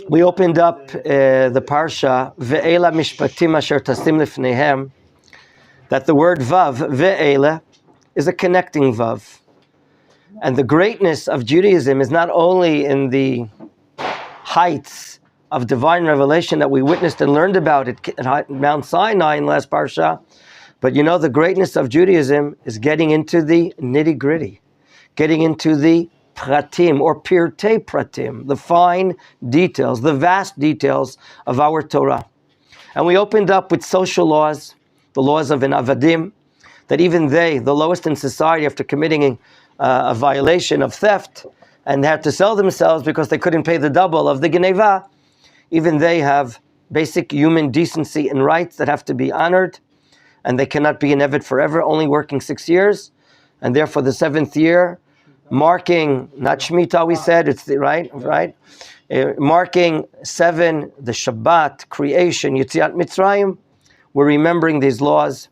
We opened up the Parsha, Ve'ela Mishpatim Asher Tasim Lifneihem, that the word Vav, Ve'ela, is a connecting Vav. And the greatness of Judaism is not only in the heights of divine revelation that we witnessed and learned about at Mount Sinai in last Parsha, but the greatness of Judaism is getting into the nitty-gritty, getting into the pratim or pirtei pratim, the fine details, the vast details of our Torah. And we opened up with social laws, the laws of an avadim, that even they, the lowest in society, after committing a violation of theft and had to sell themselves because they couldn't pay the double of the geneva, even they have basic human decency and rights that have to be honored, and they cannot be an Eved forever, only working 6 years, and therefore the 7th year, marking, not Shemitah we said, it's the, right? Marking 7, the Shabbat, creation, Yetziat Mitzrayim, we're remembering these laws.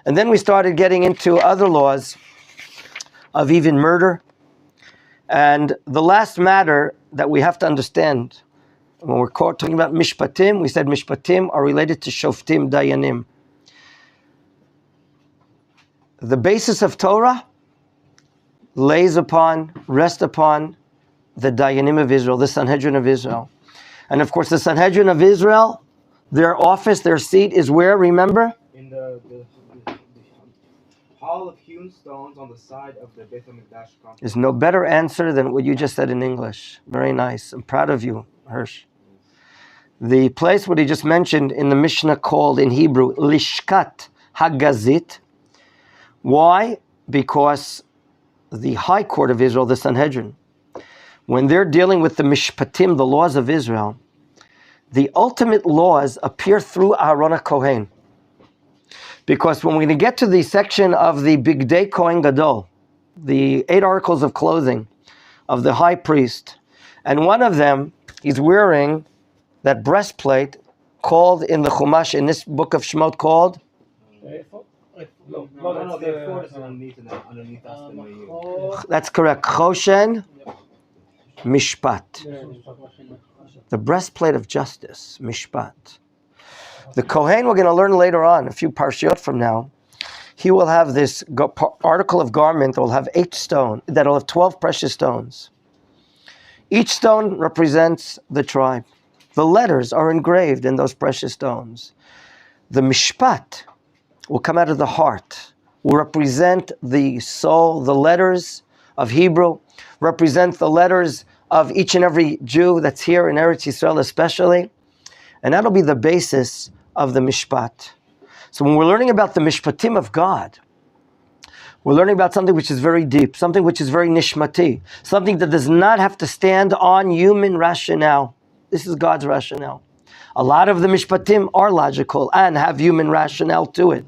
And then we started getting into other laws of even murder. And the last matter that we have to understand, when we're talking about Mishpatim, we said Mishpatim are related to Shoftim, Dayanim. The basis of Torah rests upon the Dayanim of Israel, the Sanhedrin of Israel. And of course, the Sanhedrin of Israel, their office, their seat is where, remember? In the hall of hewn stones on the side of the Beit HaMikdash complex. There's no better answer than what you just said in English. Very nice. I'm proud of you, Hirsch. The place what he just mentioned in the Mishnah called in Hebrew, Lishkat Hagazit. Why? Because the High Court of Israel, the Sanhedrin, when they're dealing with the Mishpatim, the laws of Israel, the ultimate laws appear through Aaron HaKohen. Because when we're going to get to the section of the Bigdei Kohen Gadol, the 8 articles of clothing of the high priest, and one of them, he's wearing that breastplate called in the Chumash, in this book of Shemot, called? That's correct. Choshen Mishpat. The breastplate of justice, Mishpat. The Kohen, we're going to learn later on, a few parshiot from now, he will have this article of garment that will have 8 stones, that will have 12 precious stones. Each stone represents the tribe. The letters are engraved in those precious stones. The Mishpat will come out of the heart, will represent the soul. The letters of Hebrew represent the letters of each and every Jew that's here in Eretz Yisrael especially. And that'll be the basis of the Mishpat. So when we're learning about the Mishpatim of God, we're learning about something which is very deep, something which is very nishmati, something that does not have to stand on human rationale. This is God's rationale. A lot of the Mishpatim are logical and have human rationale to it,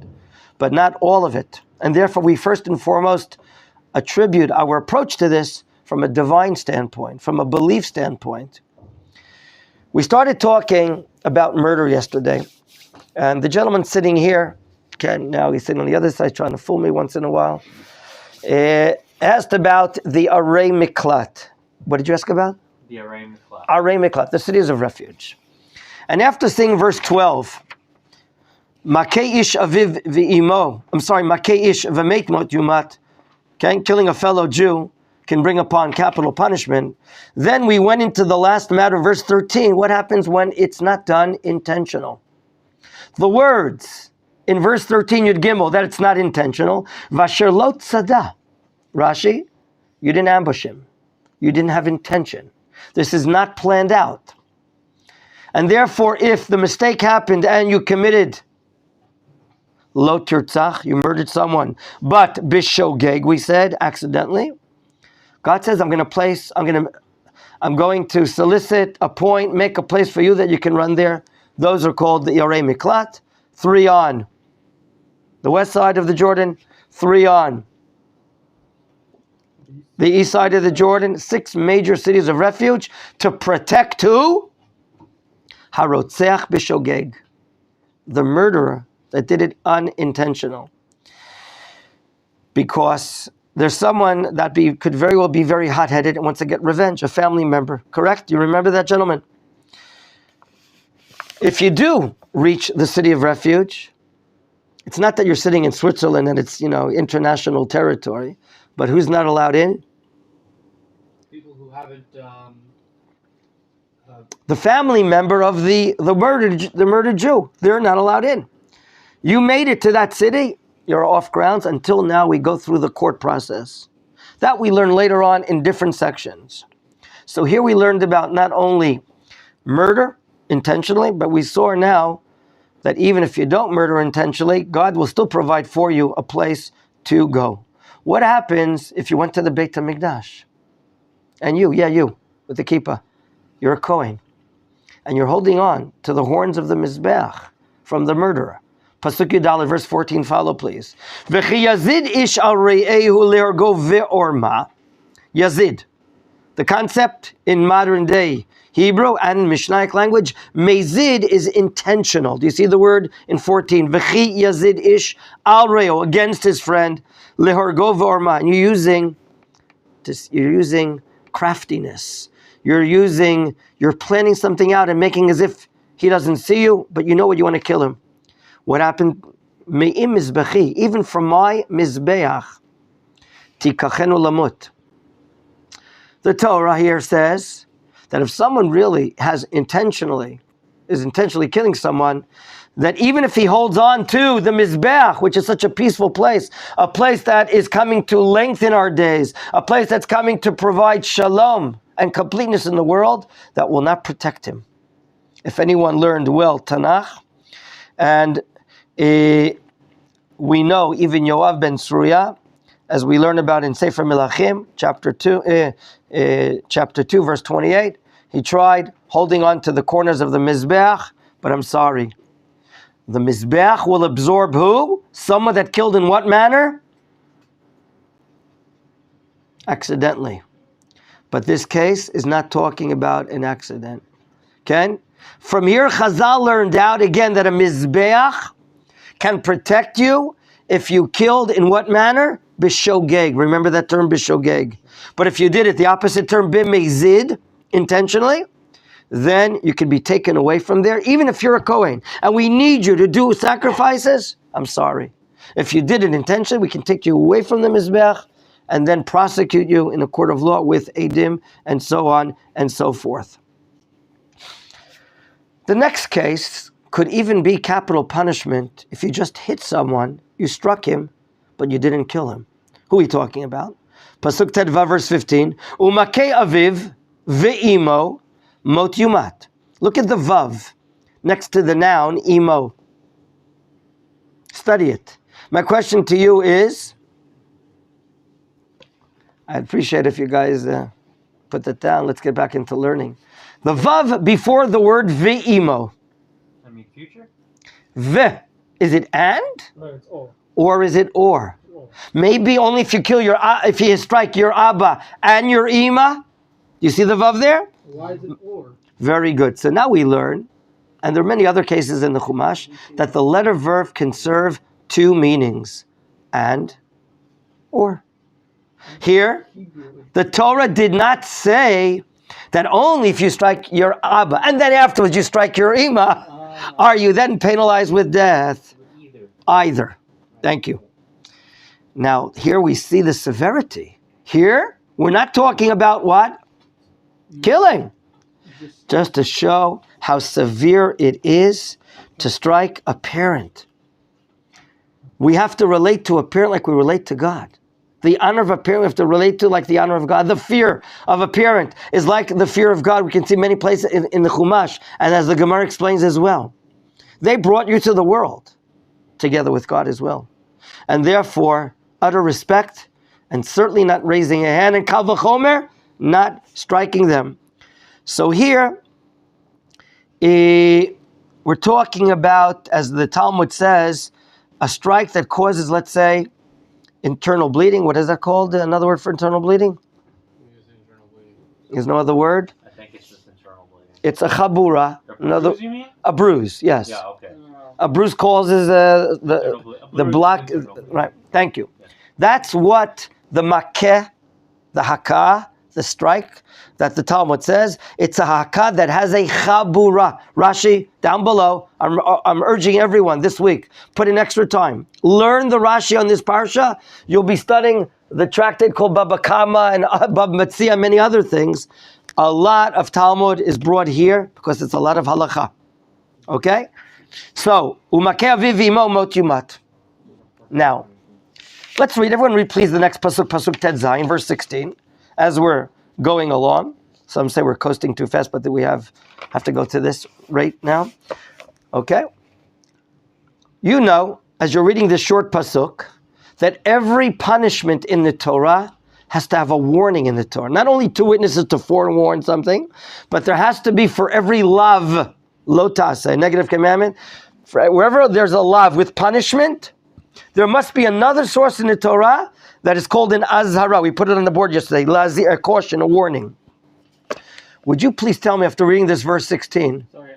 but not all of it. And therefore we first and foremost attribute our approach to this from a divine standpoint, from a belief standpoint. We started talking about murder yesterday, and the gentleman sitting here, now he's sitting on the other side trying to fool me once in a while, asked about the Arei Miklat. What did you ask about? The Arei Miklat. Arei Miklat, the cities of refuge. And after seeing verse 12, Makei ish aviv v'imo, Makei ish v'meit mot yumat, killing a fellow Jew can bring upon capital punishment. Then we went into the last matter, verse 13. What happens when it's not done intentional? The words in verse 13, Yud Gimel, that it's not intentional. Vasher lo tzada. Rashi, you didn't ambush him. You didn't have intention. This is not planned out. And therefore, if the mistake happened and you committed lo tirtzach, you murdered someone, but bishogeg, we said, accidentally, God says, I'm going to solicit, appoint, make a place for you that you can run there. Those are called the Arei Miklat. 3 on the west side of the Jordan, 3 on the east side of the Jordan, 6 major cities of refuge to protect who? Harotzeach b'shogeg, the murderer that did it unintentional. Because there's someone that could very well be very hot-headed and wants to get revenge, a family member. Correct? You remember that, gentleman? If you do reach the city of refuge, it's not that you're sitting in Switzerland and it's, international territory, but who's not allowed in? People who haven't. The family member of the murdered Jew. They're not allowed in. You made it to that city, you're off grounds. Until now, we go through the court process. That we learn later on in different sections. So here we learned about not only murder intentionally, but we saw now that even if you don't murder intentionally, God will still provide for you a place to go. What happens if you went to the Beit HaMikdash? And you, with the kippah, you're a Kohen, and you're holding on to the horns of the Mizbeach from the murderer. Pasuk Yudal, verse 14, follow please. V'chi yazid ish al re'ehu le'orgo ve'orma. Yazid. The concept in modern day Hebrew and Mishnaic language, mezid is intentional. Do you see the word in 14? V'chi yazid ish al re'ehu, against his friend, le'orgo ve'orma. And you're using craftiness. You're planning something out and making as if he doesn't see you, but you know what, you want to kill him. What happened? Me'im mizbechi, even from my mizbeach, tikachenu lamut. The Torah here says that if someone really is intentionally killing someone, that even if he holds on to the mizbeach, which is such a peaceful place, a place that is coming to lengthen our days, a place that's coming to provide shalom and completeness in the world, that will not protect him. If anyone learned well Tanakh, and we know even Yoav ben Tzeruya, as we learn about in Sefer Melachim, chapter 2, verse 28, he tried holding on to the corners of the Mizbeach, but I'm sorry. The Mizbeach will absorb who? Someone that killed in what manner? Accidentally. But this case is not talking about an accident. Okay? From here, Chazal learned out again that a Mizbeach can protect you if you killed in what manner? Bishogeg. Remember that term, bishogeg. But if you did it, the opposite term, bimezid, intentionally, then you can be taken away from there, even if you're a Kohen. And we need you to do sacrifices. I'm sorry. If you did it intentionally, we can take you away from the Mizbeach and then prosecute you in a court of law with Edim and so on and so forth. The next case could even be capital punishment if you just hit someone, you struck him, but you didn't kill him. Who are we talking about? Pasuk Tedvav, verse 15. Umakei aviv ve'imo mot yumat. Look at the vav next to the noun imo. Study it. My question to you is, I'd appreciate if you guys put that down. Let's get back into learning. The vav before the word ve'imo. I mean, future? Ve. Is it and? No, it's or. Or is it or? Maybe only if you strike your Abba and your Ima. You see the vav there? Why is it or? Very good. So now we learn, and there are many other cases in the Chumash, that the letter verb can serve two meanings. And or. Here, the Torah did not say that only if you strike your Abba and then afterwards you strike your Ima, are you then penalized with death? Either. Thank you. Now, here we see the severity. Here, we're not talking about what? Killing. Just to show how severe it is to strike a parent. We have to relate to a parent like we relate to God. The honor of a parent we have to relate to like the honor of God. The fear of a parent is like the fear of God. We can see many places in the Chumash, and as the Gemara explains as well. They brought you to the world together with God as well. And therefore, utter respect, and certainly not raising a hand, and kal v'chomer, not striking them. So here, we're talking about, as the Talmud says, a strike that causes, let's say, internal bleeding. What is that called? Another word for internal bleeding? There's no other word? I think it's just internal bleeding. It's a chabura. Bruise, you mean? A bruise, yes. Yeah, okay. A bruise causes the block. Right, thank you. Yeah. That's what the makeh, the hakah, the strike that the Talmud says. It's a hakad that has a chabura. Rashi, down below, I'm urging everyone this week, put in extra time. Learn the Rashi on this parsha. You'll be studying the tractate called Baba Kama and Baba Metzia and many other things. A lot of Talmud is brought here because it's a lot of halacha. Okay? So, umakeh aviv imo mot yumat. Now, let's read. Everyone read please the next pasuk, pasuk Tet Zayin, verse 16, as we're going along. Some say we're coasting too fast, but that we have to go to this rate now. Okay? You know, as you're reading this short pasuk, that every punishment in the Torah has to have a warning in the Torah. Not only two witnesses to forewarn something, but there has to be for every lav, lo ta'aseh, negative commandment, wherever there's a lav with punishment, there must be another source in the Torah that is called an azhara. We put it on the board yesterday, a caution, a warning. Would you please tell me after reading this verse 16, Sorry.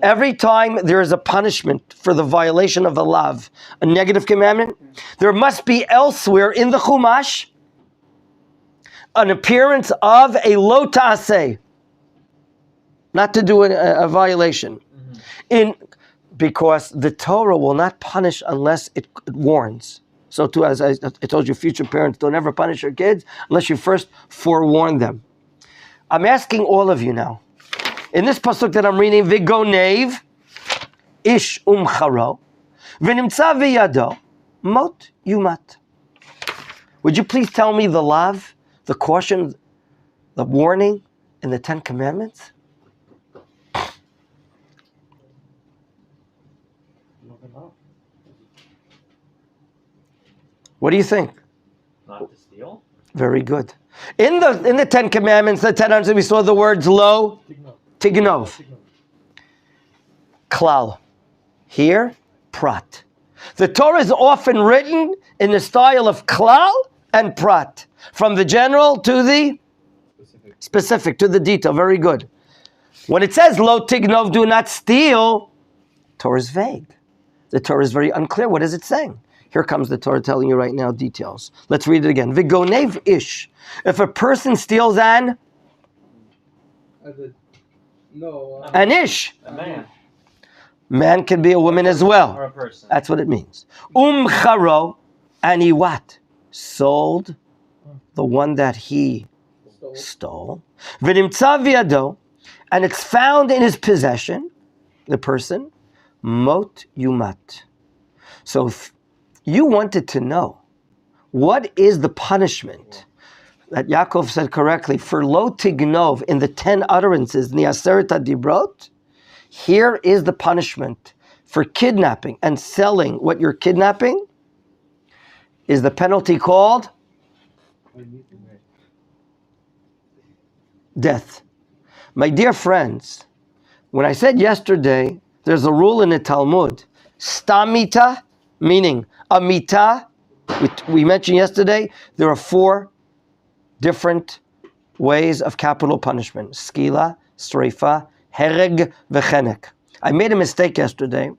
every time there is a punishment for the violation of a lav, a negative commandment, there must be elsewhere in the Chumash an appearance of a lo ta'aseh, not to do a violation. Because the Torah will not punish unless it warns. So too, as I told you, future parents, don't ever punish your kids unless you first forewarn them. I'm asking all of you now, in this pasuk that I'm reading, Vigonev, ish umcharo, v'nimtza v'yado, mot yumat. Would you please tell me the lav, the caution, the warning in the Ten Commandments? What do you think? Not to steal? Very good. In the Ten Commandments, the 10 we saw the words lo, tignov. Klal. Here, prat. The Torah is often written in the style of klal and prat. From the general to the specific, to the detail. Very good. When it says lo tignov, do not steal, Torah is vague. The Torah is very unclear. What is it saying? Here comes the Torah telling you right now details. Let's read it again. Vigonev ish. If a person steals an ish. A man. Man can be a woman as well. Or a person. That's what it means. Charo, and he what? Sold the one that he stole. V'nimtza v'yado, and it's found in his possession, the person, mot yumat. So you wanted to know, what is the punishment that Yaakov said correctly for lo tignov in the 10 utterances, niaseret dibrot? Here is the punishment for kidnapping and selling what you're kidnapping. Is the penalty called death. My dear friends, when I said yesterday, there's a rule in the Talmud, stamita, meaning a mitah, we mentioned yesterday, there are 4 different ways of capital punishment. Skila, streifa, hereg, v'chenek. I made a mistake yesterday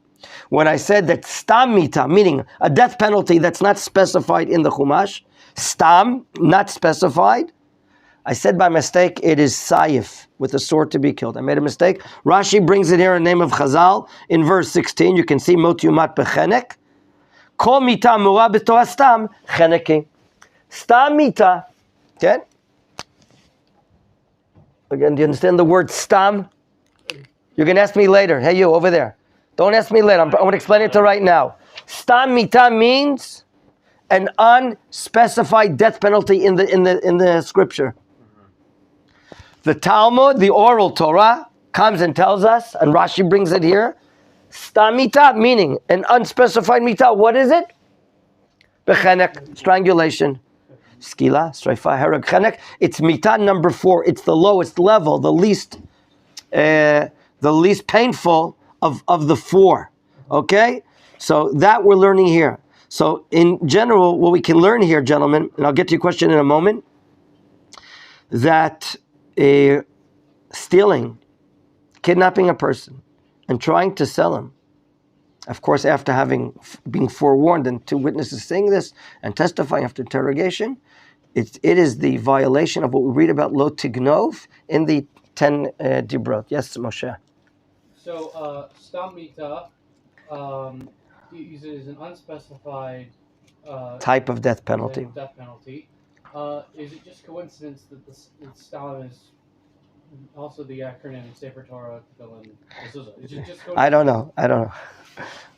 when I said that stam mitah, meaning a death penalty that's not specified in the Chumash, stam, not specified, I said by mistake it is sayif, with a sword to be killed. I made a mistake. Rashi brings it here in the name of Chazal. In verse 16, you can see mot yumat b'chenek. Kol mitah mura b'torah stam cheneki. Stam mitah. Okay? Again, do you understand the word stam? You're going to ask me later. Hey, you over there. Don't ask me later. I'm going to explain it to right now. Stam mitah means an unspecified death penalty in the scripture. The Talmud, the oral Torah, comes and tells us, and Rashi brings it here, stam mitah, meaning an unspecified mitah. What is it? Bechenek, strangulation. Skila, streifa, hereg, chenek. It's mitah number 4. It's the lowest level, the least painful of the 4. Okay? So that we're learning here. So in general, what we can learn here, gentlemen, and I'll get to your question in a moment, that stealing, kidnapping a person, and trying to sell him, of course, after being forewarned and 2 witnesses saying this and testifying after interrogation, it is the violation of what we read about lo tignov in the 10 dibrot. Yes, Moshe. So, stam mita, is an unspecified Type of death penalty. Death penalty. Is it just coincidence that the stam is also the acronym Sefer Torah, Tefillin, Mezuzah? Is it just I don't know.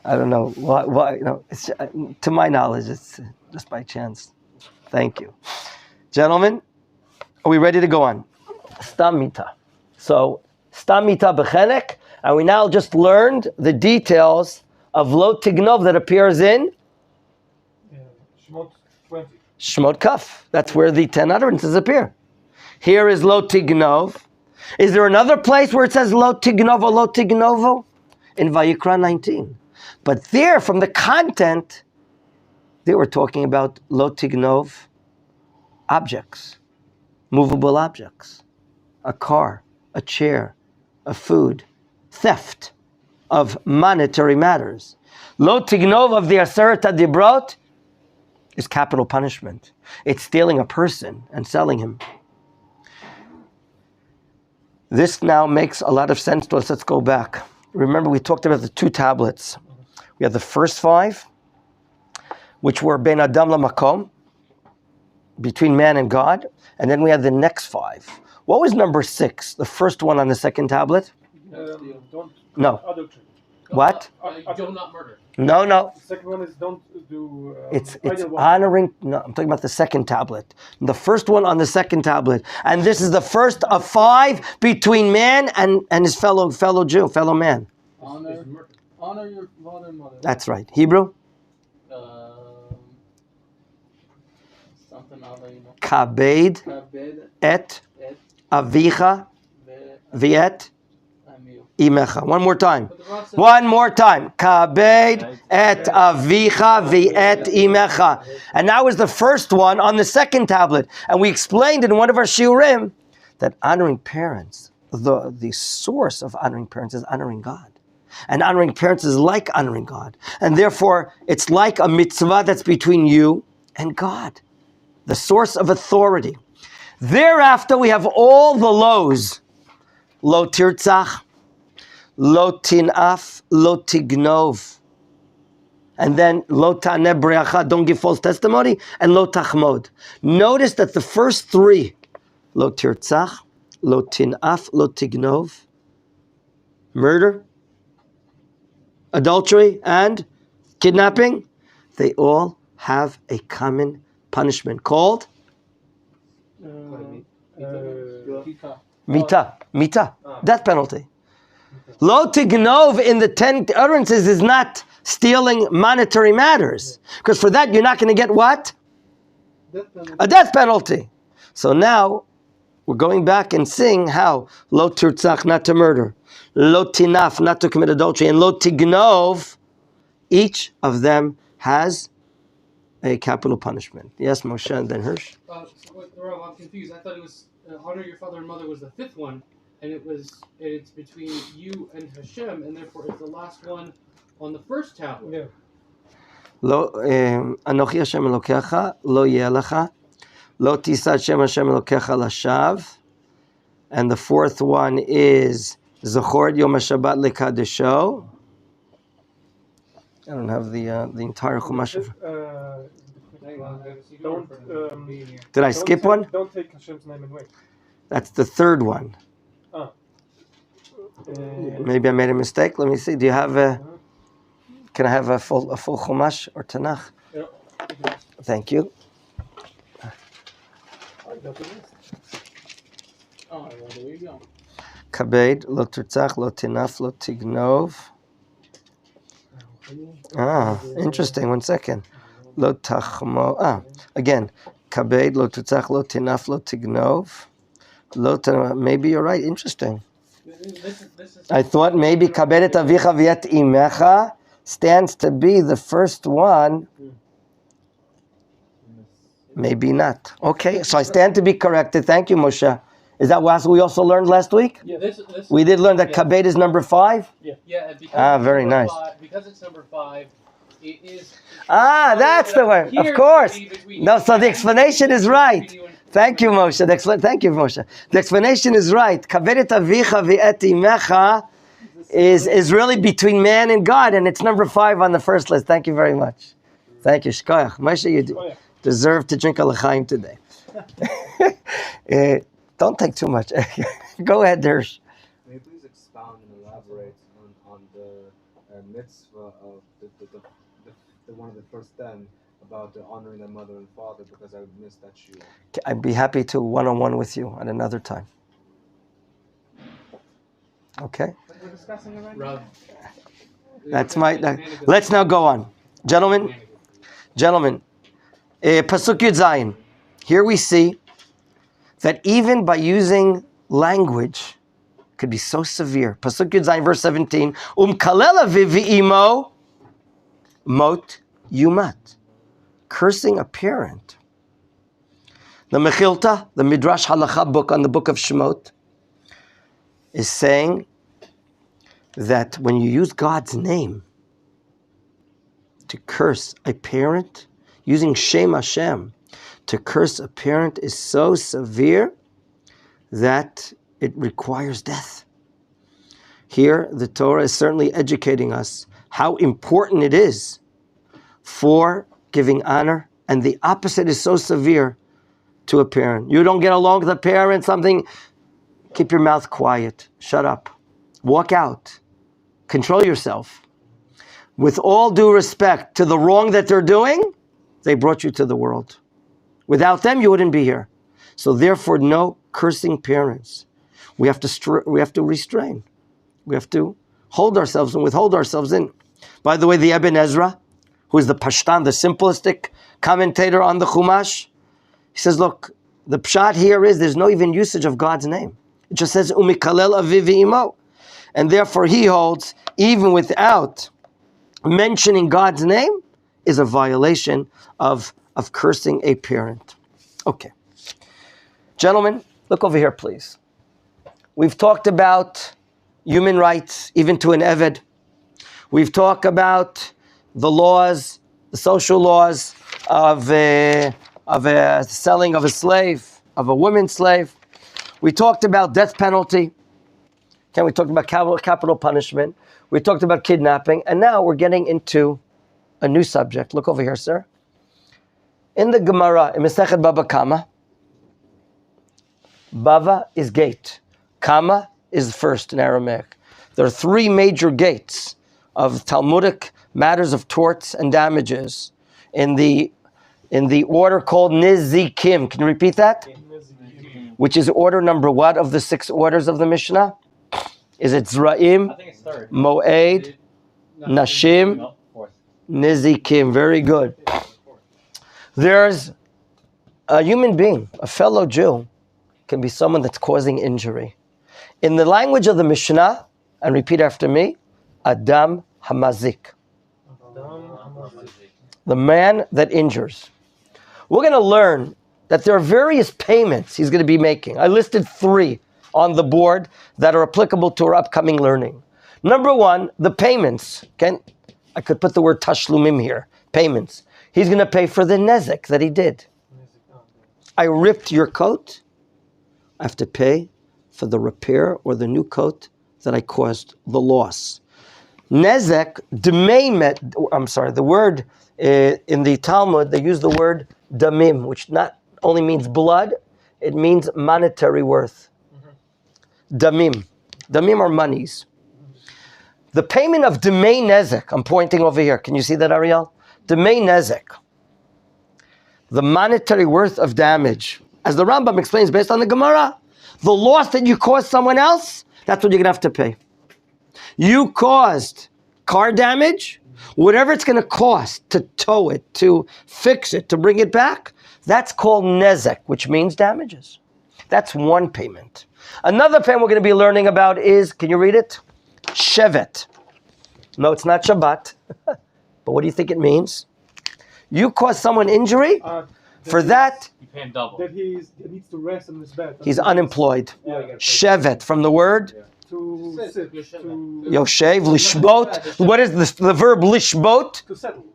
Why? No, it's, to my knowledge, it's just by chance. Thank you, gentlemen. Are we ready to go on? Stam mita. So stam mita b'chenek, and we now just learned the details of lo tignov that appears in Shemot 20. Shemot Kaf. That's where the 10 utterances appear. Here is lo tignov. Is there another place where it says lo tignovo, lo tignovo? In Vayikra 19. But there, from the content, they were talking about lo tignov objects, movable objects, a car, a chair, a food, theft of monetary matters. Lo tignov of the Aseret HaDibrot is capital punishment. It's stealing a person and selling him. This now makes a lot of sense to us. Let's go back. Remember, we talked about the 2 tablets. We had the first 5, which were Ben Adam LaMakom, between man and God. And then we had the next 5. What was number 6? The first one on the second tablet? Don't No. adultery. What? Do not murder. No. The second one is don't do. It's idle work. honoring. No, I'm talking about the second tablet. The first one on the second tablet, and this is the first of 5 between man and his fellow Jew, fellow man. Honor your father and mother. That's right. Hebrew. Something other, Kabed Kabed et et avicha viet amil. imecha. One more time. But the Rav says, One more time. Kabed et avicha viet imecha. And that was the first one on the second tablet. And we explained in one of our shiurim that honoring parents, the source of honoring parents is honoring God. And honoring parents is like honoring God. And therefore, it's like a mitzvah that's between you and God, the source of authority. Thereafter, we have all the lows. Lo tirtzach, lo tinaf, lo tignov. And then lo ta'aneh breacha, don't give false testimony, and lo tachmod. Notice that the first 3, lo tirtzach, lo tinaf, lo tignov, murder, adultery, and kidnapping, they all have a common punishment called mita, death penalty. Lo tignov in the 10 utterances is not stealing monetary matters, because for that you're not going to get what? A death penalty. So now we're going back and seeing how lo tirtzach, not to murder, lo tinaf, not to commit adultery, and lo tignov, each of them has a capital punishment. Yes, Moshe, and then Hirsch. Rav, I'm confused. I thought it was honor your father and mother was the 5th one, and it's between you and Hashem, and therefore it's the last one on the first tablet. Yeah. Lo anochi Hashem Elokecha, lo yeh lecha, lo tisa Hashem Elokecha lashav, and the 4th one is Zachor Yom HaShabbat lekadesho. I don't have the entire Chumash. Did I skip one? Don't take Hashem's name in vain. That's the 3rd one. Maybe I made a mistake. Let me see. Do you have a? Can I have a full Chumash or Tanakh? Yeah. Thank you. Oh, there you go. Kabed lo tirtzach lo tinaf lo tignov. Interesting. 1 second. Lo tachmo. Again. Kabed lo tirtzach lo tinaf lo tignov. Lo tanaf. Maybe you're right. Interesting. This is I thought maybe kabed et avicha viet imecha stands to be the first one. Maybe not. Okay, so I stand to be corrected. Thank you, Moshe. Is that what we also learned last week? Yeah, We did learn that kabed is number 5? Yeah, and because very it's number nice. 5, because it's number 5, It is. That's the word. Here Of course. to be between No, you so the and- explanation is right. between you and- Thank you, Moshe. Thank you, Moshe. The explanation is right. Kavedet avicha v'et imecha is really between man and God, and it's number 5 on the first list. Thank you very much. Thank you, Shkoyach. Moshe, you deserve to drink a l'chaim today. Don't take too much. Go ahead, Dersh. May you please expound and elaborate on the mitzvah of the one of the first 10 about honoring their mother and father, because I missed that shiur. I'd be happy to one-on-one with you at another time. Okay? We're discussing already. Rav. Let's now go on. Gentlemen, Pasuk Yud Zayin. Here we see that even by using language, it could be so severe. Pasuk Yud Zayin, verse 17. Kalela v'imo mot yumat. Cursing a parent. The Mechilta, the Midrash Halacha book on the book of Shemot, is saying that when you use God's name to curse a parent, using Shem Hashem to curse a parent is so severe that it requires death. Here, the Torah is certainly educating us how important it is for giving honor, and the opposite is so severe to a parent. You don't get along with a parent, something, keep your mouth quiet, shut up, walk out, control yourself. With all due respect to the wrong that they're doing, they brought you to the world. Without them, you wouldn't be here. So therefore, no cursing parents. We have to restrain. We have to hold ourselves and withhold ourselves in. By the way, the Ibn Ezra, who is the Pashtan, the simplistic commentator on the Chumash, he says, look, the pshat here is there's no even usage of God's name. It just says, Umikalel aviv v'imo. And therefore he holds, even without mentioning God's name, is a violation of cursing a parent. Okay. Gentlemen, look over here, please. We've talked about human rights, even to an Eved. We've talked about the laws, the social laws of a selling of a slave, of a woman slave. We talked about death penalty. Okay, we talked about capital punishment. We talked about kidnapping. And now we're getting into a new subject. Look over here, sir. In the Gemara, in Masechet Bava Kama, Bava is gate. Kama is first in Aramaic. There are 3 major gates of Talmudic matters of torts and damages in the order called Nizikim. Can you repeat that? Which is order number what of the 6 orders of the Mishnah? Is it Zra'im, I think it's third. Moed, Nashim, No, fourth. Nizikim? Very good. There's a human being, a fellow Jew, can be someone that's causing injury. In the language of the Mishnah, and repeat after me, Adam Hamazik. The man that injures. We're going to learn that there are various payments he's going to be making. I listed 3 on the board that are applicable to our upcoming learning. Number 1, the payments. Okay? I could put the word tashlumim here. Payments. He's going to pay for the nezek that he did. I ripped your coat. I have to pay for the repair or the new coat that I caused the loss. Nezek, the word in the Talmud, they use the word damim, which not only means blood, it means monetary worth. Damim. Damim are monies. The payment of demei nezek, I'm pointing over here. Can you see that, Ariel? Demei nezek. The monetary worth of damage. As the Rambam explains based on the Gemara, the loss that you caused someone else, that's what you're going to have to pay. You caused car damage, whatever it's going to cost to tow it, to fix it, to bring it back, that's called nezek, which means damages. That's one payment. Another payment we're going to be learning about is, can you read it? Chevit. No, it's not Shabbat. But what do you think it means? You caused someone injury, for that, You pay him double. That he needs to rest on his bed. he's unemployed. Chevit, from the word To Sit. sit. Yoshev. To Yoshev, lishbot. What is this? The verb lishbot? to settle.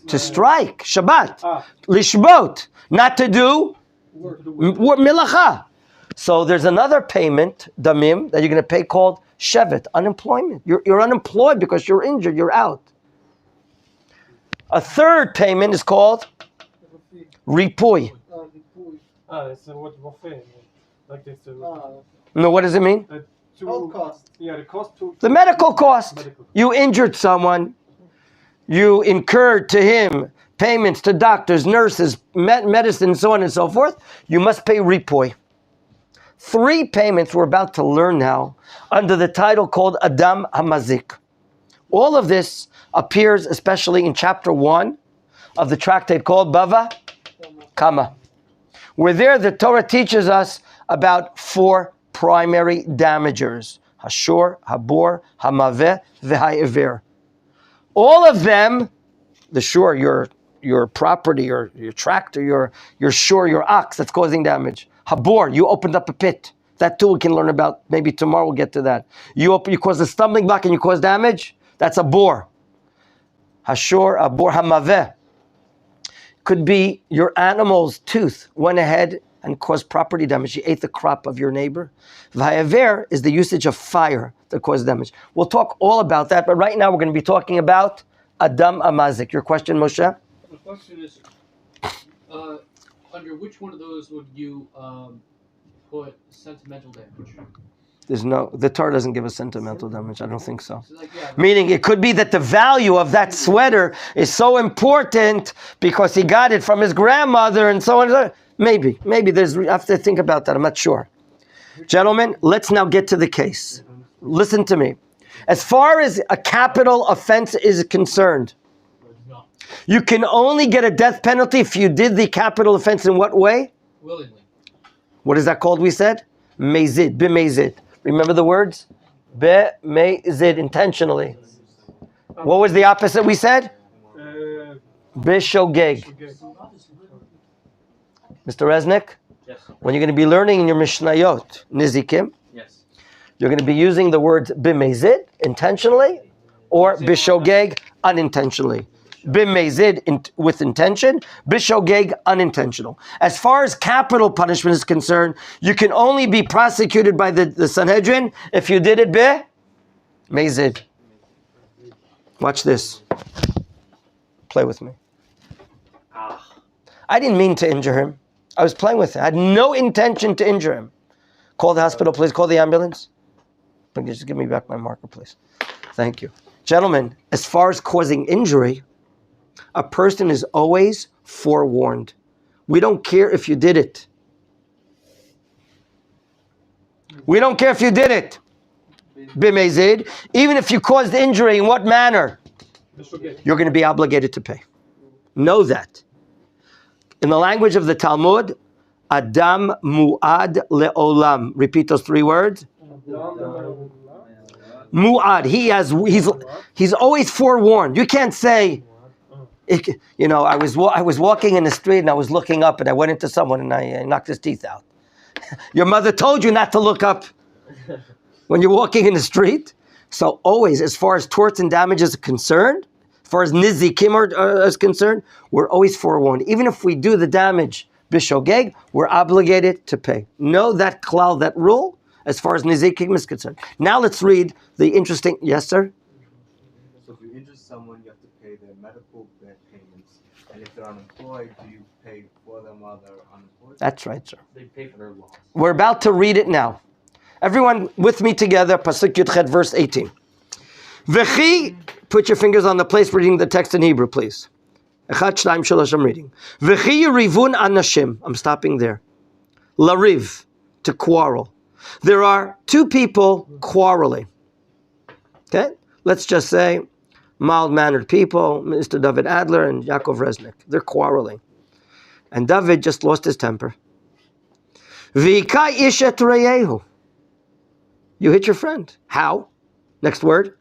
To strike. Shabbat. Ah. Lishbot. Not to do Work. milacha. So there's another payment, damim, that you're going to pay called Chevit Unemployment. You're unemployed because you're injured. You're out. A third payment is called Ripui. It's what buffet. Like this. No, what does it mean? Health cost. Yeah, the cost to The medical cost. Medical. You injured someone. You incurred to him payments to doctors, nurses, medicine, so on and so forth. You must pay Ripui. 3 payments we're about to learn now under the title called Adam HaMazik. All of this appears especially in chapter 1 of the tractate called Bava Kama. Where there the Torah teaches us about 4 primary damagers. Hashor, Habor, Hamaveh, V'ha'ever. All of them, the shore, your property, your tractor, your shore, your ox that's causing damage. Habor, you opened up a pit. That too we can learn about. Maybe tomorrow we'll get to that. You cause a stumbling block and you cause damage. That's a bor. Hashor, abor, hamaveh. Could be your animal's tooth went ahead and caused property damage. He ate the crop of your neighbor. V'ha'ever is the usage of fire that caused damage. We'll talk all about that, but right now we're going to be talking about Adam HaMazik. Your question, Moshe? The question is, under which one of those would you put sentimental damage? The Torah doesn't give us sentimental damage. I don't think so. So like, yeah, Meaning it could be that the value of that sweater is so important because he got it from his grandmother and so on. Maybe I have to think about that. I'm not sure. Gentlemen, let's now get to the case. Listen to me. As far as a capital offense is concerned, you can only get a death penalty if you did the capital offense in what way? willingly. What is that called, we said? Mezid, b'mezid. Remember the words? B'mezid, intentionally. What was the opposite we said? B'shogeg. Mr. Resnick, Yes. when you're going to be learning in your Mishnayot, Nizikim, Yes. you're going to be using the words b'mezid, intentionally, or b'shogeg, unintentionally. B'mezid, with intention, b'shogeg, unintentional. As far as capital punishment is concerned, you can only be prosecuted by the Sanhedrin if you did it b'mezid. Watch this. Play with me. I didn't mean to injure him. I was playing with him. I had no intention to injure him. Call the hospital, please. Call the ambulance. Just give me back my marker, please. Thank you. Gentlemen, as far as causing injury, a person is always forewarned. We don't care if you did it. We don't care if you did it. B'mezid. Even if you caused injury, in what manner? You're going to be obligated to pay. Know that. In the language of the Talmud, Adam mu'ad le'olam. Repeat those 3 words. Mu'ad. He's always forewarned. You can't say, I was walking in the street and I was looking up and I went into someone and I knocked his teeth out. Your mother told you not to look up when you're walking in the street. So always, as far as torts and damages are concerned, as far as nizikim is concerned, we're always forewarned. Even if we do the damage b'shogeg, we're obligated to pay. Know that klal, that rule, as far as nizikim is concerned. Now let's read the interesting. Yes, sir. So if you injure someone, you have to pay their medical payments, and if they're unemployed, do you pay for them while they're unemployed? That's right, sir. They pay for their loss. We're about to read it now. Everyone with me together, Pasuk Yudchet, verse 18. V'chi, put your fingers on the place reading the text in Hebrew, please. Echad, shtaim, shalosh, I'm reading. V'chi yirivun anashim. I'm stopping there. Lariv, to quarrel. There are 2 people quarreling. Okay? Let's just say mild-mannered people, Mr. David Adler and Yaakov Resnick. They're quarreling. And David just lost his temper. V'ika ish et reyehu. You hit your friend. How? Next word.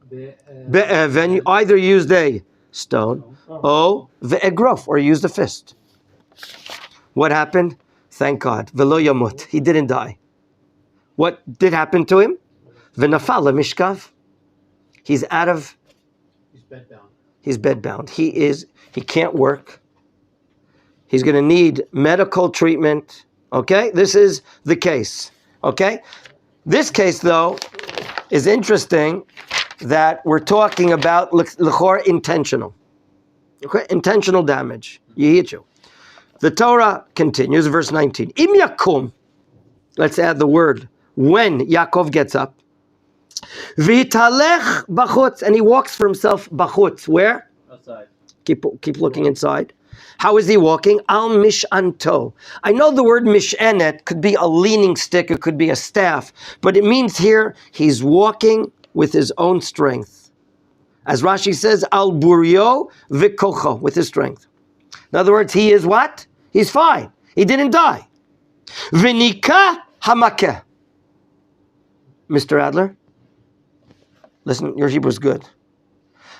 Be'even, you either used a stone, ve'egrof, or used a fist. What happened? Thank God. Velo yamut. He didn't die. What did happen to him? V'nafal mishkav. He's out of. He's bedbound. He's bedbound. He can't work. He's going to need medical treatment. Okay? This is the case. Okay? This case, though, is interesting that we're talking about l'chor intentional. Okay? Intentional damage. Yihichu. The Torah continues, verse 19. Im yakum. Let's add the word. When Yaakov gets up. V'yitalech bachutz. And he walks for himself bachutz. Where? Outside. Keep looking inside. How is he walking? Al mishanto. I know the word mishanet could be a leaning stick, it could be a staff, but it means here he's walking with his own strength. As Rashi says, al burio v'kocho, with his strength. In other words, he is what? He's fine. He didn't die. V'nika hamakeh. Mr. Adler, listen, your Hebrew is good.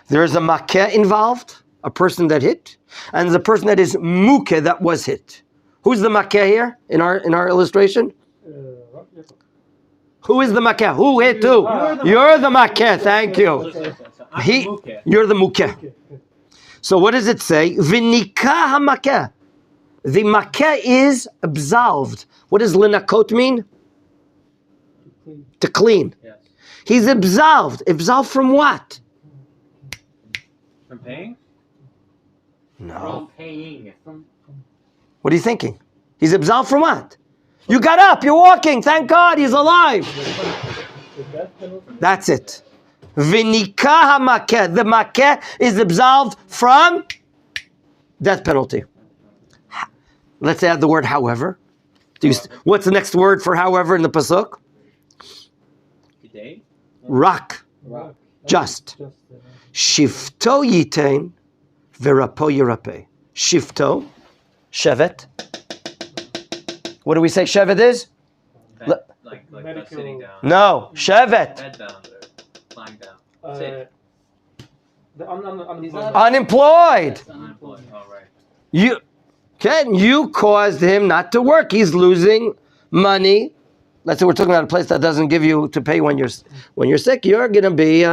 There is a makeh involved, a person that hit, and there's a person that is mukeh, that was hit. Who's the makeh here in our illustration? Who is the makeh? Who hit who? You're the makeh. Thank you. You're the mukeh. So what does it say? V'nika hamakeh. The makeh is absolved. What does linakot mean? To clean. Yes. He's absolved. Absolved from what? From paying? No. From paying. What are you thinking? He's absolved from what? You got up, you're walking, thank God, he's alive. That's it. V'nika hamakeh. The makeh is absolved from death penalty. Let's add the word however. What's the next word for however in the pasuk? Today? Rak. Just. Shifto yitain v'rapo yirapeh. Shifto. Shevet. What do we say Shevet is? Like sitting down. No. Shevet. Bedbound or lying down. Sit. Unemployed. Unemployed. Oh, right. You caused him not to work. He's losing money. Let's say we're talking about a place that doesn't give you to pay when you're sick. You're going to be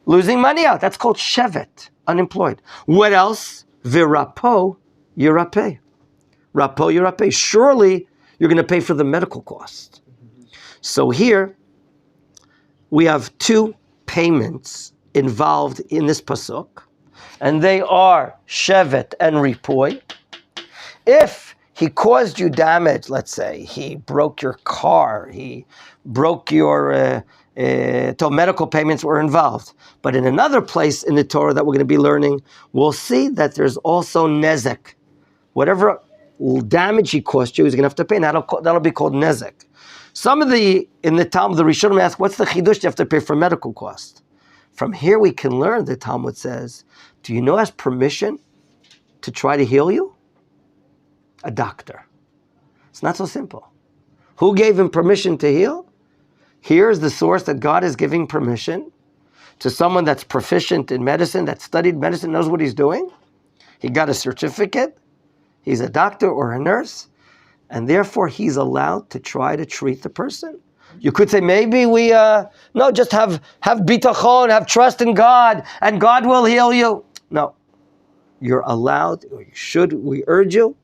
losing money out. That's called shevet, unemployed. What else? V'rapo yirapeh. Rapo yirapeh. Surely you're going to pay for the medical cost. So here we have two payments involved in this pasuk, and they are shevet and ripoy. If he caused you damage, let's say he broke your car, he broke your medical payments were involved. But in another place in the Torah that we're going to be learning, we'll see that there's also nezek. Whatever damage he caused you, he's going to have to pay. And that'll be called nezek. Some of in the Talmud, the Rishonim ask, what's the chidush you have to pay for medical costs? From here we can learn, the Talmud says, do you know has permission to try to heal you? A doctor. It's not so simple. Who gave him permission to heal? Here's the source that God is giving permission to someone that's proficient in medicine, that studied medicine, knows what he's doing. He got a certificate. He's a doctor or a nurse, and therefore he's allowed to try to treat the person. You could say maybe just have bitachon, have trust in God, and God will heal you. No, you're allowed, or you should. We urge you.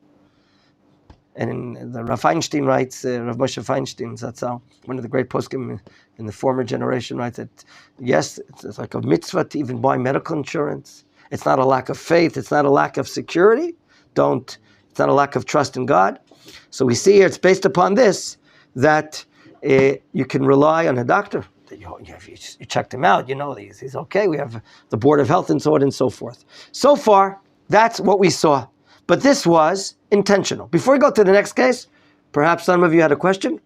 And the Rav Feinstein writes, Rav Moshe Feinstein, that's one of the great poskim in the former generation, writes that yes, it's like a mitzvah to even buy medical insurance. It's not a lack of faith. It's not a lack of security. It's not a lack of trust in God. So we see here it's based upon this that you can rely on a doctor. You checked him out. You know he's okay. We have the Board of Health and so on and so forth. So far, that's what we saw. But this was intentional. Before we go to the next case, perhaps some of you had a question?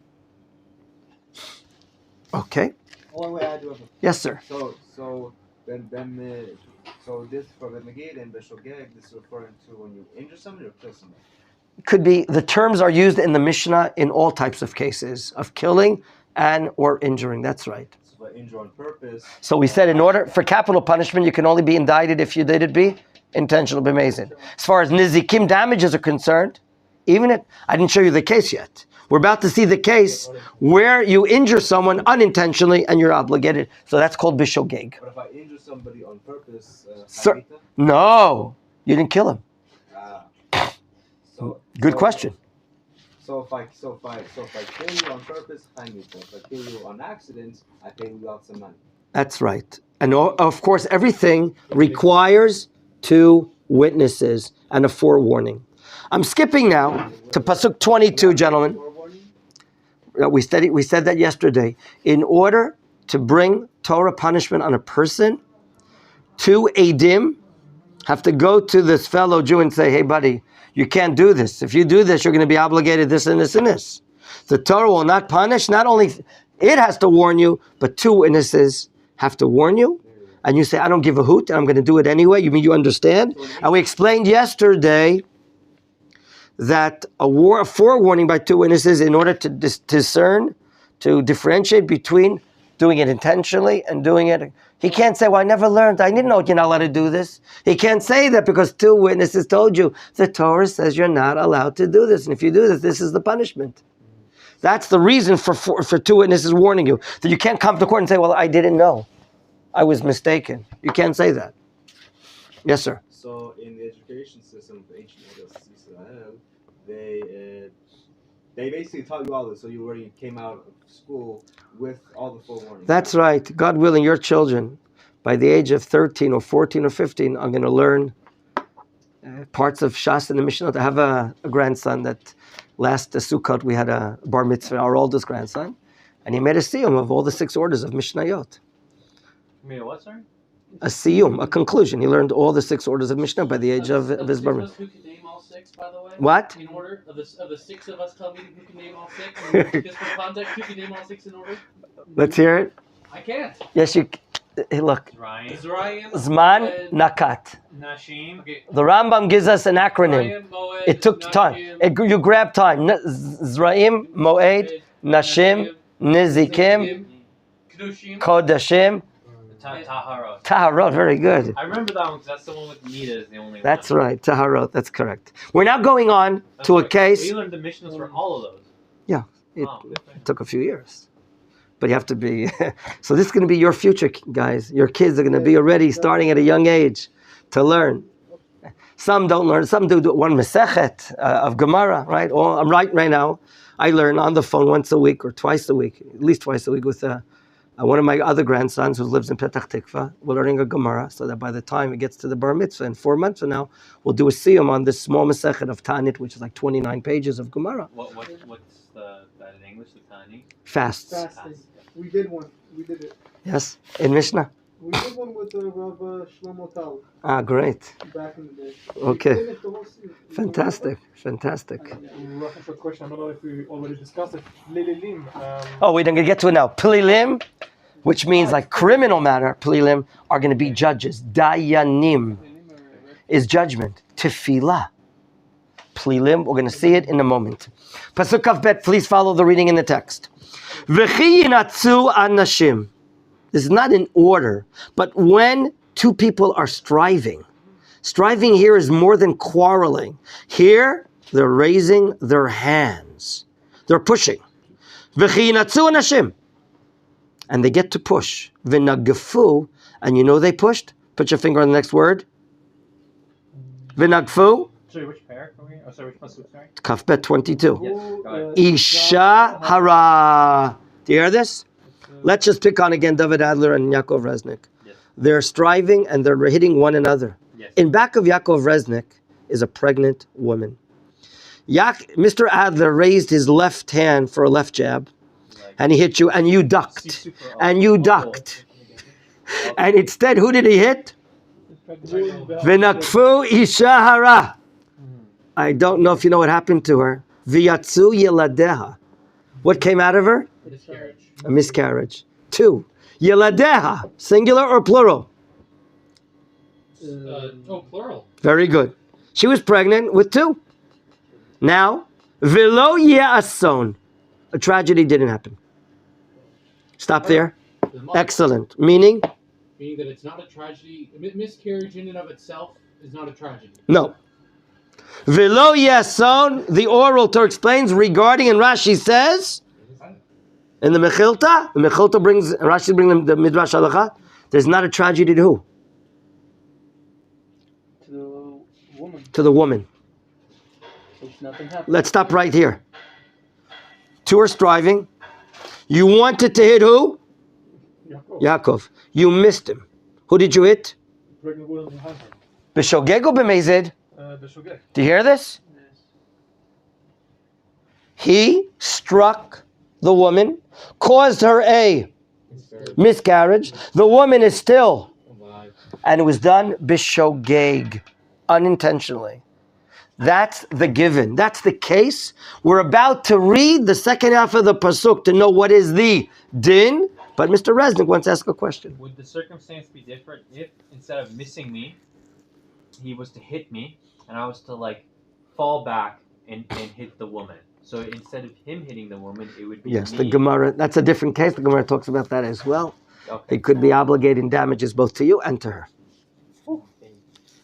Okay. Yes, sir. So this for the Megid and Beshogeg, this is referring to when you injure somebody or kill somebody? Could be, the terms are used in the Mishnah in all types of cases of killing and or injuring. That's right. So if I injure on purpose. So we said in order for capital punishment, you can only be indicted if you did it be intentional, b'mezid. As far as nizikim damages are concerned, I didn't show you the case yet. We're about to see the case where you injure someone unintentionally and you're obligated. So that's called bishogeg. But if I injure somebody on purpose, Sir, Hamita? no, you didn't kill him. Good question. So if I kill you on purpose, Hamita. If I kill you on accident, I pay you out some money. That's right. And of course, everything requires 2 witnesses and a forewarning. I'm skipping now to Pasuk 22, gentlemen. We said that yesterday. In order to bring Torah punishment on a person, 2 Eidim have to go to this fellow Jew and say, hey, buddy, you can't do this. If you do this, you're going to be obligated this and this and this. The Torah will not punish. Not only it has to warn you, but 2 witnesses have to warn you. And you say, I don't give a hoot, and I'm going to do it anyway. You mean you understand? And we explained yesterday that a forewarning by 2 witnesses in order to discern, to differentiate between doing it intentionally and doing it. He can't say, well, I never learned. I didn't know you're not allowed to do this. He can't say that because 2 witnesses told you. The Torah says you're not allowed to do this. And if you do this, this is the punishment. That's the reason for 2 witnesses warning you. That you can't come to court and say, well, I didn't know. I was mistaken. You can't say that. Yes, sir. So in the education system of ancient Israel, they basically taught you all this, so you already came out of school with all the forewarnings. That's right. God willing, your children, by the age of 13 or 14 or 15, are going to learn parts of Shas and the Mishnah. I have a grandson that last Sukkot we had a bar mitzvah, our oldest grandson, and he made a siyum of all the 6 orders of Mishnayot. You mean what, sorry? A siyum, a conclusion. He learned all the 6 orders of Mishnah by the age of his bar mitzvah. Who can name all 6, by the way? What? In order of the 6 of us, tell me who can name all 6. Just for context, who can name all 6 in order? Let's hear it. I can't. Yes, you. Hey, look. Zrayim, Zman, Nakat. Nashim. Okay. The Rambam gives us an acronym. Zrayim, Moed, It took time. You grab time. Zraim, Moed, Nashim, Nizikim, Kedushim, Kodashim, Taharot. Taharot. Very good. I remember that one because that's the one with Nita is the only one. That's right. Taharot. That's correct. We're now going on to a case. We learned the Mishnahs for all of those. Yeah. It Good thing. took a few years. But you have to be. So this is going to be your future, guys. Your kids are going to be already starting at a young age to learn. Some don't learn. Some do one Masechet of Gemara, right? Or I'm right now. I learn on the phone once a week or twice a week, at least twice a week with one of my other grandsons who lives in Petach Tikva. We're learning a Gemara so that by the time it gets to the Bar Mitzvah in 4 months from now, we'll do a siyum on this small Masechet of Tanit, which is like 29 pages of Gemara. What's that in English? The Tani? Fasts. Fasting. We did one. We did it. Yes, in Mishnah. We did one with Rabbi Shlomo Tal Ah, great. back in the day. Okay. We finished the whole series. Fantastic. Russian short question. I don't know if we already discussed it. Lililim. Oh, we're going to get to it now. Plilim, which means like criminal matter, Plilim, are going to be judges. Dayanim is judgment. Tefillah. Plilim, we're going to see it in a moment. Pasuk Kaf Bet, please follow the reading in the text. V'chi yinatzu anashim. This is not in order, but when 2 people are striving here is more than quarreling. Here, they're raising their hands. They're pushing. V'chi yinatzu anashim. And they get to push. V'nagfu, and you know they pushed? Put your finger on the next word. V'nagfu. Sorry, which pair? Which pasuk? Sorry. Kaf Bet 22. Yes. Go ahead. Isha hara. Do you hear this? Let's just pick on again David Adler and Yaakov Resnick. Yes. They're striving and they're hitting one another. Yes. In back of Yaakov Resnick is a pregnant woman. Mr. Adler raised his left hand for a left jab, and he hit you, and you ducked. And you ducked. And instead, who did he hit? V'nakfu isha hara. I don't know if you know what happened to her. V'yatzu yeladeha. What came out of her? A miscarriage. 2. Yeladeha. Singular or plural? plural. Very good. She was pregnant with 2. Now, v'lo ye'ason. A tragedy didn't happen. Stop there. Excellent. Meaning that it's not a tragedy. Miscarriage in and of itself is not a tragedy. No. Velo yason, the oral Torah explains regarding, and Rashi says, in the Mechilta brings, Rashi brings the Midrash Halacha, there's not a tragedy to who? To the woman. To the woman. So nothing happened. Let's stop right here. Two are striving. You wanted to hit who? Yaakov. You missed him. Who did you hit? Pregnant woman behind her. B'shogeg or b'mezid? B'shogeg. Do you hear this? Yes. He struck the woman, caused her a miscarriage. The woman is still, and it was done b'shogeg, unintentionally. That's the given. That's the case. We're about to read the second half of the pasuk to know what is the din. But Mr. Resnick wants to ask a question. Would the circumstance be different if instead of missing me, he was to hit me and I was to like fall back and hit the woman? So instead of him hitting the woman, it would be Yes, me. the Gemara, that's a different case. The Gemara talks about that as well. Okay. He could be obligating damages both to you and to her.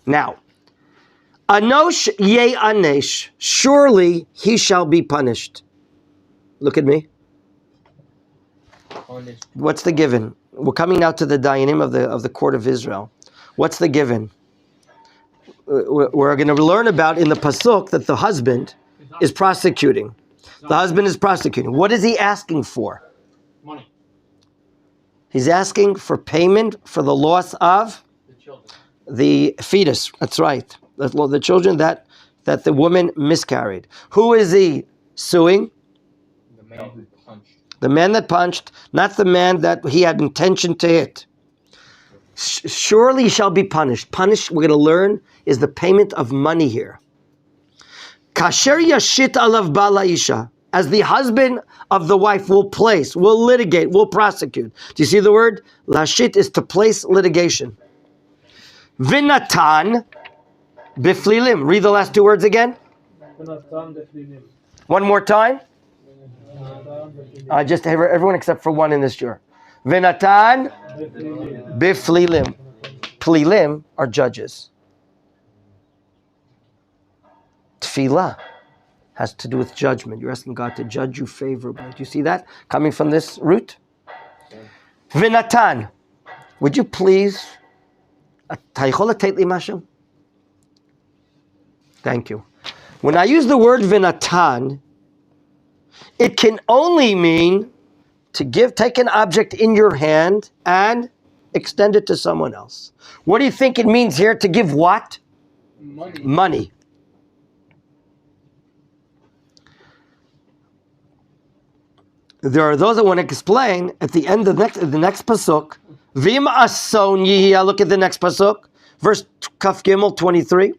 Now, Anosh ye anesh, surely he shall be punished. Look at me. What's the given? We're coming now to the Dayanim of the court of Israel. What's the given? We're going to learn about in the pasuk that the husband is prosecuting. The husband is prosecuting. What is he asking for? Money. He's asking for payment for the loss of The children. the fetus. That's right. The children that the woman miscarried. Who is he suing? The man who punched. The man that punched, not the man that he had intention to hit. Surely he shall be punished. Punished, we're going to learn, is the payment of money here. Kasher yashit alav bala isha, as the husband of the wife will place, will litigate, will prosecute. Do you see the word? Lashit is to place litigation. Vinatan biflilim. Read the last two words again. One more time. Just everyone except for one in this juror. Vinatan biflilim. Plilim are judges. Tefillah has to do with judgment. You're asking God to judge you favorably. Do you see that coming from this root? Vinatan, would you please? Thank you. When I use the word vinatan, it can only mean to take an object in your hand and extend it to someone else. What do you think it means here to give what? Money. Money. There are those that want to explain at the end of the next pasuk. Vim ason yihya. Look at the next pasuk, verse Kaf Gimel 23.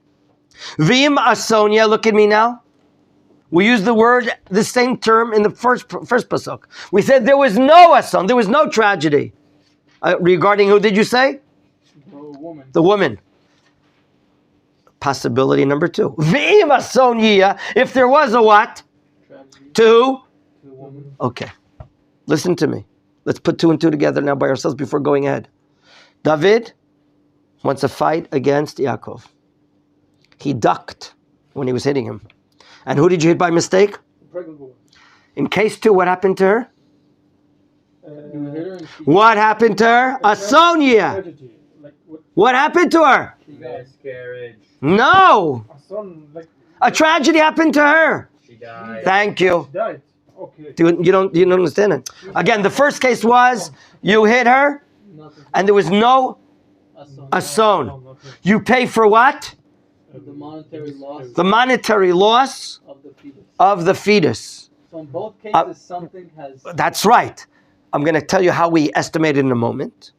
Vim ason yihya. Look at me now. We use the same term in the first pasuk. We said there was no ason, there was no tragedy. Regarding who did you say? The woman. The woman. Possibility number two. Vim ason yihya. If there was a what? Tragedy. To who? The woman. Okay, listen to me. Let's put two and two together now by ourselves before going ahead. David wants to fight against Yaakov. He ducked when he was hitting him. And who did you hit by mistake? Pregnant woman. In case two, what happened to her? You hit her and she What happened to her? Asonia. Tragedy. Like what? What happened to her? Miscarriage. No. A son, like A tragedy happened to her. She died. Thank you. she died. Okay. You don't understand it. Again, the first case was you hit her nothing. and there was no A son. ason. You pay for what? The monetary loss The monetary loss of the fetus. of the fetus. So in both cases, something has. That's right. I'm going to tell you how we estimate it in a moment.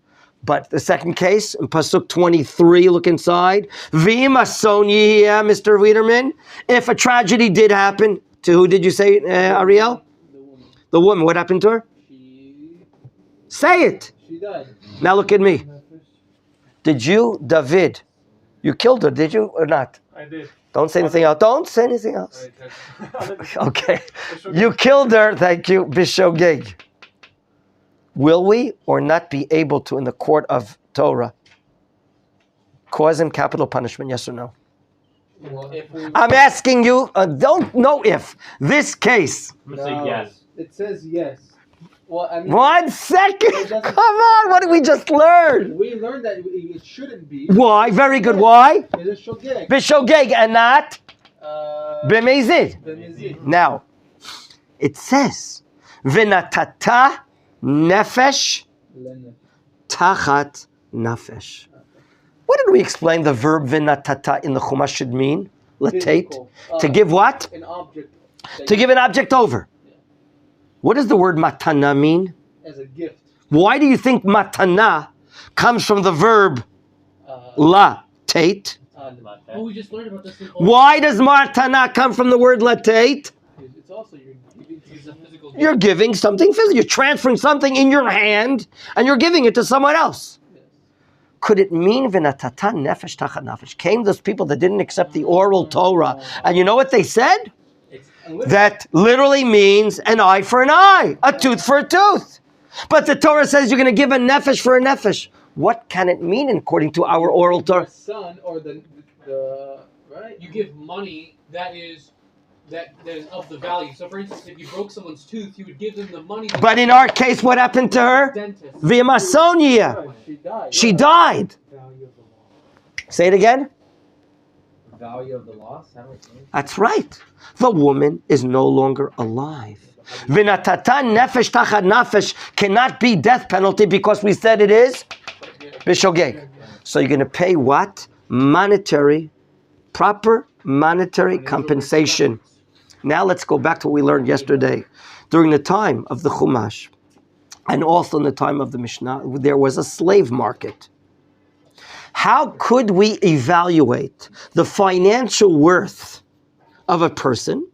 But the second case, in Pasuk 23, look inside. V'im ason yihya, Mr. Wiederman. If a tragedy did happen, to who did you say, Ariel? The woman. The woman. What happened to her? She Say it. died. Now look at me. Did you, David, you killed her, did you or not? I did. Don't say anything else. Don't say anything else. Okay. You killed her, thank you, Bishogeg. Will we or not be able to, in the court of Torah, cause him capital punishment, yes or no? Well, if we, I'm asking you, don't know if. This case. I'm gonna say yes. It says yes. well, I mean, 1 second. It doesn't- Come on, what did we just learn? we learned that it shouldn't be. Why? Very good. Why? It's a shogeg. B'shogeg and not b'mezid. B'mezid. Now, it says, v'natata nefesh tachat nefesh. What did we explain the verb v'natata in the Chumash should mean? Latate. Physical. To give what? An object. To give an object over. What does the word matana mean? As a gift. Why do you think matana comes from the verb Uh, latate? Oh, we just learned about this in Why does matana come from the word latate? It's also you're giving It's a physical You're giving something physical. You're transferring something in your hand and you're giving it to someone else. Could it mean v'natata nefesh tachat nefesh? Came those people that didn't accept the oral Torah, and you know what they said? That literally means an eye for an eye, a tooth for a tooth. But the Torah says you're going to give a nefesh for a nefesh. What can it mean according to our oral Torah? The son or the right. You give money that is of the value. So, for instance, if you broke someone's tooth, you would give them the money. But in our case, what happened to her? Dentist. Via Masonia. She died. She died. Value of the law. Say it again. Value of the loss? How do I say it? That's right. The woman is no longer alive. V'natata nefesh tachat nefesh cannot be death penalty because we said it is b'shogeg. So you're going to pay what? Proper monetary compensation. Now let's go back to what we learned yesterday. During the time of the Chumash, and also in the time of the Mishnah, there was a slave market. How could we evaluate the financial worth of a person?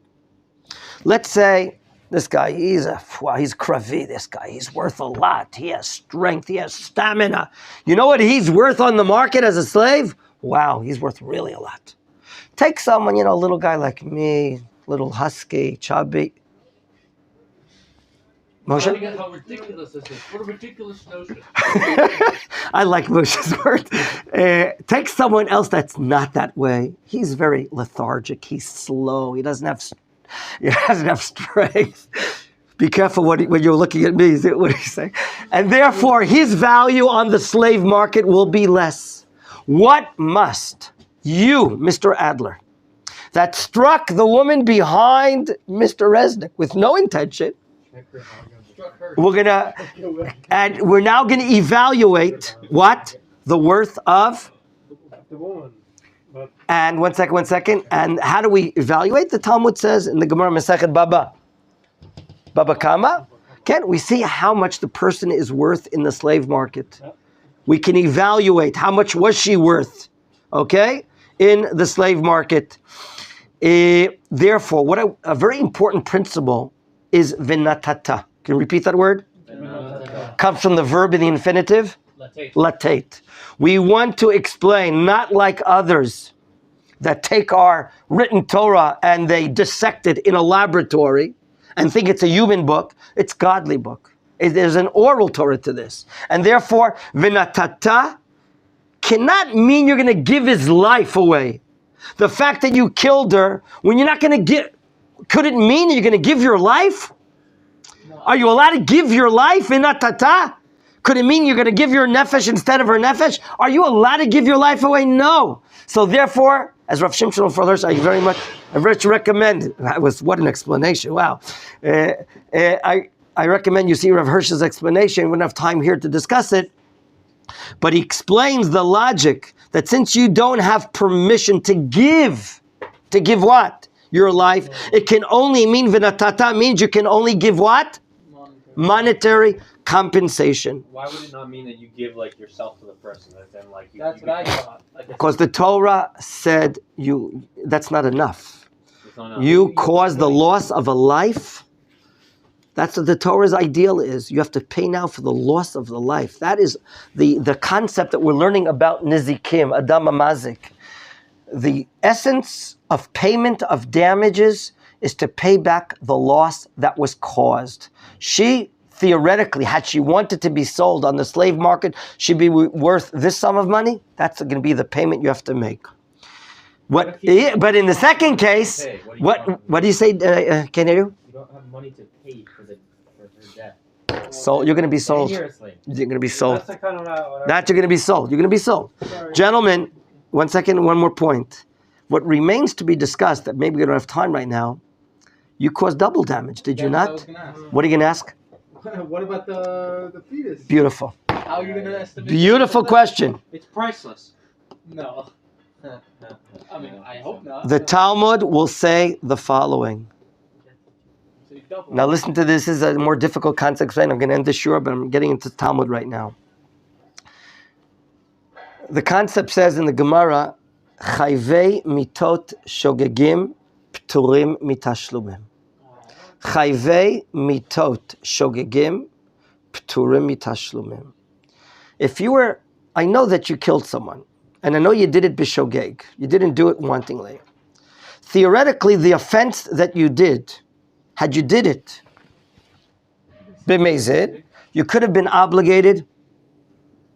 Let's say this guy, he's kravi, this guy, he's worth a lot. He has strength, he has stamina. You know what he's worth on the market as a slave? Wow, he's worth really a lot. Take someone, a little guy like me, little husky, chubby. Moshe? How ridiculous this is. What a ridiculous notion. I like Moshe's word. Take someone else that's not that way. He's very lethargic. He's slow. He doesn't have strength. Be careful when you're looking at me. What do you say? And therefore, his value on the slave market will be less. What must you, Mr. Adler, that struck the woman behind Mr. Resnick with no intention, we're now gonna evaluate what? The worth of The woman. But and one second. And how do we evaluate? The Talmud says in the Gemara Masechet Baba Kama, can we see how much the person is worth in the slave market? We can evaluate how much was she worth, okay, in the slave market. Therefore, what a very important principle is v'natata. Can you repeat that word? Comes from the verb in the infinitive? Latate. We want to explain, not like others that take our written Torah and they dissect it in a laboratory and think it's a human book. It's godly book. There's an oral Torah to this. And therefore, v'natata cannot mean you're going to give his life away. The fact that you killed her, when you're not going to give, could it mean you're going to give your life? Are you allowed to give your life in atata? Could it mean you're going to give your nefesh instead of her nefesh? Are you allowed to give your life away? No. So therefore, as Rav Shimshon Furlers, I very much recommend. What an explanation! Wow. I recommend you see Rav Hirsch's explanation. We don't have time here to discuss it, but he explains the logic that since you don't have permission to give what? Your life, it can only mean v'natata means you can only give what? Monetary compensation. Why would it not mean that you give like yourself to the person? Then like That's what I thought. Because the Torah said that's not enough. It's not enough. You cause the loss of a life. That's what the Torah's ideal is. You have to pay now for the loss of the life. That is the concept that we're learning about Nizikim, Adam Amazik. The essence of payment of damages is to pay back the loss that was caused. She, theoretically, had she wanted to be sold on the slave market, she'd be worth this sum of money. That's going to be the payment you have to make. What? Yeah, but in the second case, Hey, what do you what do you say? Can you? You don't have money to pay for her death. Sold. You're going to be sold. You're a slave. You're going to be sold. That's kind of what That you're going to be sold. You're going to be sold. Sorry. Gentlemen, one second, one more point. What remains to be discussed that maybe we don't have time right now, you caused double damage, did you That's not? what I was gonna What are you going to ask? What about the fetus? Beautiful. ask. How are you gonna estimate? Beautiful question. It's priceless. No. I mean, I hope not. The Talmud will say the following. So you double. Now listen to this. This is a more difficult concept to explain. I'm going to end this short, but I'm getting into Talmud right now. The concept says in the Gemara, Chayvei mitot shogegim pturim mitashlumim. Chayvei mitot shogegim pturim mitashlumim. If you were, I know that you killed someone, and I know you did it b'shogeg. You didn't do it wantingly. Theoretically, the offense that you did, had you did it b'mezid, you could have been obligated.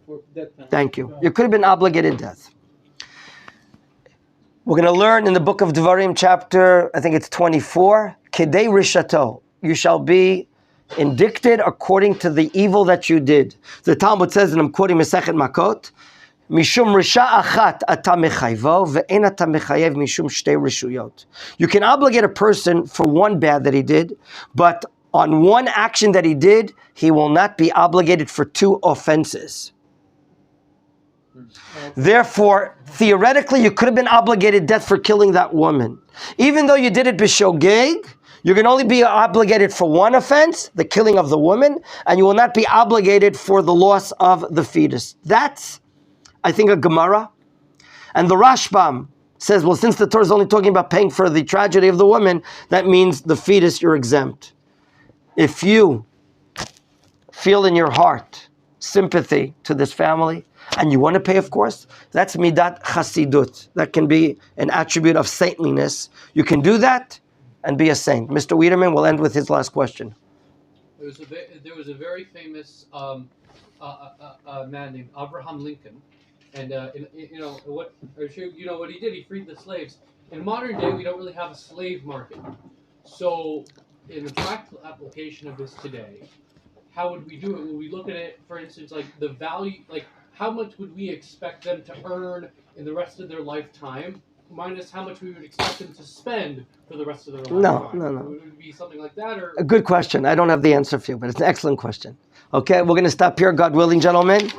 For death penalty. Thank you. You could have been obligated death. We're going to learn in the book of Devarim, chapter, I think it's 24, Kedei Rishato. You shall be indicted according to the evil that you did. The Talmud says, and I'm quoting Masechet Makot, Mishum risha achat ata mechayvo ve'en ata mechayev mishum shtei rishuyot. You can obligate a person for one bad that he did, but on one action that he did, he will not be obligated for two offenses. Therefore, theoretically, you could have been obligated death for killing that woman. Even though you did it b'shogeg, you can only be obligated for one offense, the killing of the woman, and you will not be obligated for the loss of the fetus. That's, I think, a Gemara. And the Rashbam says, well, since the Torah is only talking about paying for the tragedy of the woman, that means the fetus, you're exempt. If you feel in your heart sympathy to this family, and you want to pay, of course, that's midat chasidut. That can be an attribute of saintliness. You can do that and be a saint. Mr. Wiederman will end with his last question. There was a very famous man named Abraham Lincoln, and you know what he did. He freed the slaves. In modern day, we don't really have a slave market. So, in the practical application of this today, how would we do it? Would we look at it, for instance, like the value, like how much would we expect them to earn in the rest of their lifetime, minus how much we would expect them to spend for the rest of their lifetime? No. Would it be something like that, or? A good question. I don't have the answer for you, but it's an excellent question. Okay, we're going to stop here, God willing, gentlemen.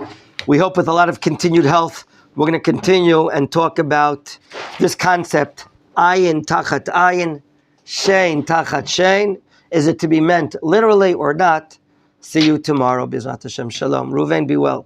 We hope with a lot of continued health, we're going to continue and talk about this concept, ayin tachat ayin, shein tachat shein. Is it to be meant literally or not? See you tomorrow, B'ezrat Hashem. Shalom. Ruvain, be well.